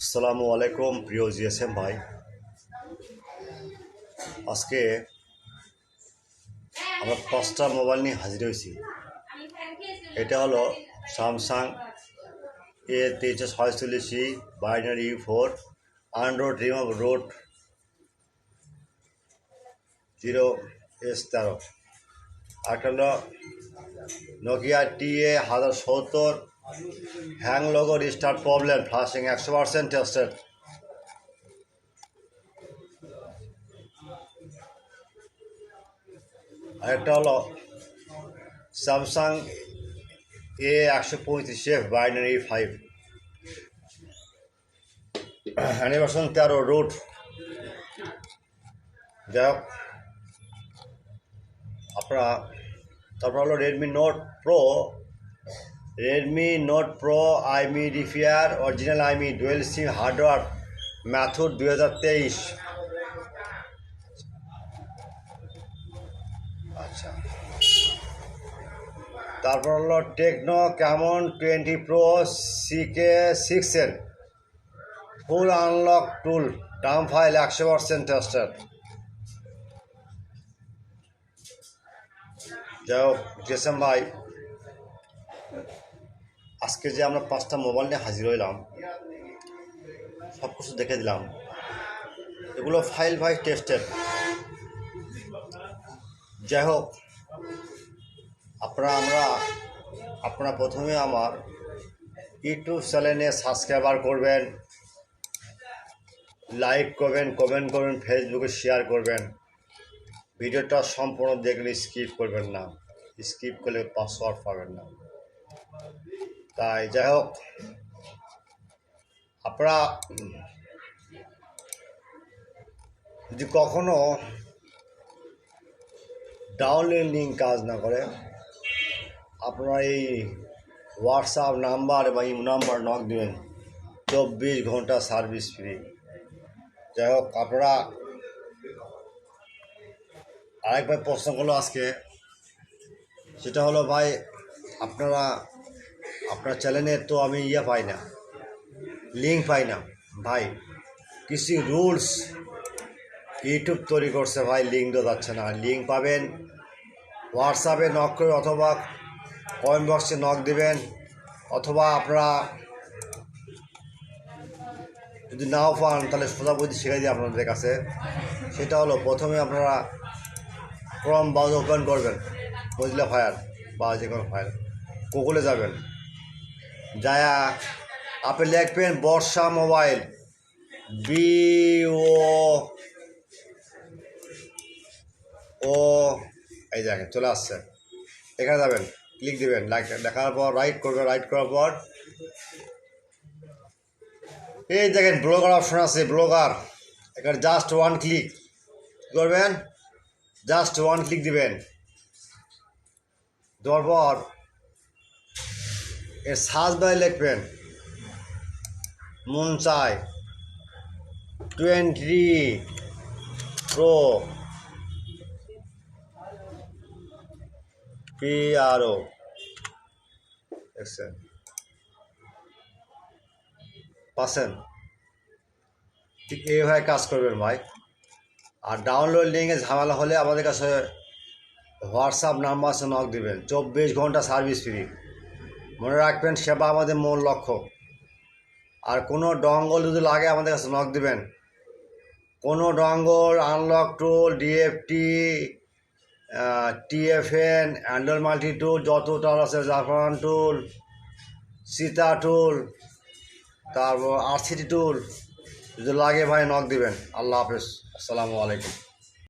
আসসালামু আলাইকুম প্রিয় জিএসএম ভাই। আজকে আমরা 5টা মোবাইল নিয়ে হাজির হয়েছি। এটা হলো Samsung A346 binary U4 Android remote road 0S13। একটা হলো Nokia TA1070 hang logo restart problem flashing 100% tested. আরেকটা হলো স্যামসাং A135 বাইনারি 5 অ্যানিভার্সন 13 রুট। যাই হোক আপনারা তারপর হলো রেডমি নোট প্রো আইমি রিফেয়ার অরিজিনাল আইমি ডুয়েল সিম হার্ডওয়্যার ম্যাথড 2023। আচ্ছা, তারপর হলো টেকনো ক্যামন 20 প্রো CK6n ফুল আনলক টুল ডাম ফাইল 100% টেস্টেড। যাই হোক জেসেম ভাই, আজকে যে আমরা 5টা মোবাইল নিয়ে হাজির হইলাম, সব কিছু দেখে দিলাম। এগুলো ফাইল ভাই টেস্টেড। যাই হোক আপনারা প্রথমে আমার ইউটিউব চ্যানেলে সাবস্ক্রাইবার করবেন, লাইক করবেন, কমেন্ট করবেন, ফেসবুকে শেয়ার করবেন। ভিডিওটা সম্পূর্ণ দেখলে স্কিপ করবেন না, স্কিপ করলে পাসওয়ার্ড পাবেন না। তাই যাই হোক আপনারা যদি কখনো ডাউনলোড লিঙ্ক কাজ না করে, আপনারা এই হোয়াটসঅ্যাপ নাম্বার বা ইমো নাম্বার নক দেবেন, 24 ঘন্টা সার্ভিস ফ্রি। যাই হোক আপনারা আরেকবার প্রশ্ন করলো আজকে, সেটা হলো ভাই আপনার চ্যানেলের তো আমি পাই না, লিঙ্ক পাই না। ভাই কিছু রুলস ইউটিউব তৈরি করছে ভাই, লিঙ্ক দেওয়া যাচ্ছে না। লিঙ্ক পাবেন হোয়াটসঅ্যাপে নক করে, অথবা কমেন্ট বক্সে নক দেবেন, অথবা আপনারা যদি নাও পান তাহলে সোজাবুদ্ধি শিখাই দিই আপনাদের কাছে। সেটা হলো প্রথমে আপনারা ক্রম ব্রাউজার ওপেন করবেন, মজিলা ফায়ার বা যে কোনো ফাইল, গুগলে যাবেন, যায়া আপনি লিখবেন বর্ষা মোবাইল, BO এই দেখেন চলে আসছে। এখানে যাবেন, ক্লিক দেবেন, দেখার পর রাইট করবেন, রাইট করার পর এই দেখেন ব্লগার অপশন আছে, ব্লগার। এখানে জাস্ট ওয়ান ক্লিক করবেন, জাস্ট ওয়ান ক্লিক দিবেন। দেওয়ার পর এর সার্চ বারে লিখবেন মন চাই 20 প্রো PRO দেখছেন পাচ্ছেন। ঠিক এইভাবে কাজ করবেন ভাই। আর ডাউনলোড লিঙ্কে ঝামেলা হলে আমাদের কাছে হোয়াটসঅ্যাপ নাম্বার আছে, নক দেবেন, 24 ঘন্টা সার্ভিস ফ্রি। মনে রাখবেন সেবা আমাদের মূল লক্ষ্য। আর কোনো ডঙ্গল যদি লাগে আমাদের কাছে নক দেবেন। কোনো dongle, unlock tool, DFT, TFN, Android multi tool, যত টুল আছে, জাফরান টুল, সীতা টুল, তারপর RCT টুল, যদি লাগে ভাই নক দিবেন। আল্লাহ হাফেজ, আসসালামু আলাইকুম।